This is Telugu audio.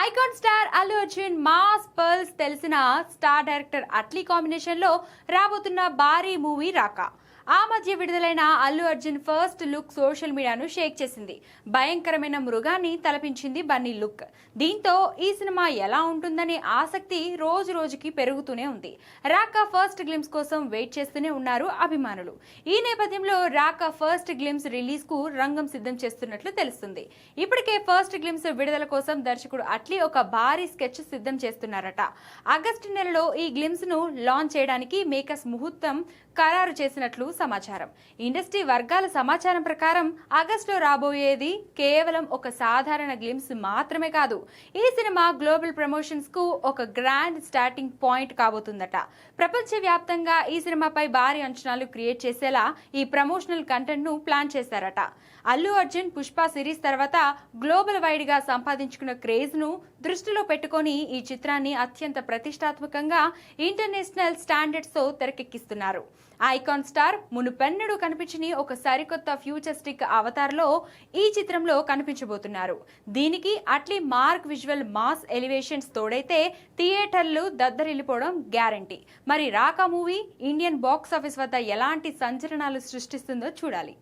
Icon star Allu Arjun mass pearls తెలిసిన స్టార్ డైరెక్టర్ అట్లీ కాంబినేషన్ లో రాబోతున్న భారీ మూవీ రాకా. ఆ మధ్య విడుదలైన Allu Arjun first look social మీడియాను షేక్ చేసింది. భయంకరమైన మృగాన్ని తలపించింది బన్నీ లుక్. దీంతో ఈ సినిమా ఎలా ఉంటుందనే ఆసక్తి రోజు రోజుకి పెరుగుతూనే ఉంది. రాకా ఫస్ట్ గ్లిమ్స్ కోసం వెయిట్ చేస్తూనే ఉన్నారు అభిమానులు. ఈ నేపథ్యంలో రాకా ఫస్ట్ గ్లిమ్స్ రిలీజ్ కు రంగం సిద్ధం చేస్తున్నట్లు తెలుస్తుంది. ఇప్పటికే ఫస్ట్ గ్లిమ్స్ విడుదల కోసం దర్శకుడు అట్లీ ఒక భారీ స్కెచ్ సిద్ధం చేస్తున్నారట. ఆగస్టు నెలలో ఈ గ్లిమ్స్ ను లాంచ్ చేయడానికి మేకర్స్ ముహూర్తం ఖరారు చేసినట్లు సమాచారం. ఇండస్ట్రీ వర్గాల సమాచారం ప్రకారం ఆగస్టులో రాబోయేది కేవలం ఒక సాధారణ గ్లిమ్స్ మాత్రమే కాదు. ఈ సినిమా గ్లోబల్ ప్రమోషన్స్ కు ఒక గ్రాండ్ స్టార్టింగ్ పాయింట్ కాబోతుందట. ప్రపంచవ్యాప్తంగా ఈ సినిమాపై భారీ అంచనాలు క్రియేట్ చేసేలా ఈ ప్రమోషనల్ కంటెంట్ ను ప్లాన్ చేశారట. అల్లు అర్జున్ పుష్ప సిరీస్ తర్వాత గ్లోబల్ వైడ్ గా సంపాదించుకున్న క్రేజ్ ను దృష్టిలో పెట్టుకొని ఈ చిత్రాన్ని అత్యంత ప్రతిష్టాత్మకంగా ఇంటర్నేషనల్ స్టాండర్డ్స్ తో తెరకెక్కిస్తున్నారు. ఐకాన్ స్టార్ మునుపెన్నడూ కనిపించని ఒక సరికొత్త ఫ్యూచరిస్టిక్ అవతార్లో ఈ చిత్రంలో కనిపించబోతున్నారు. దీనికి Atlee mark visual mass elevations తోడైతే థియేటర్లు దద్దరిల్లిపోవడం గ్యారంటీ. మరి Raaka movie Indian box office వద్ద ఎలాంటి సంచలనాలు సృష్టిస్తుందో చూడాలి.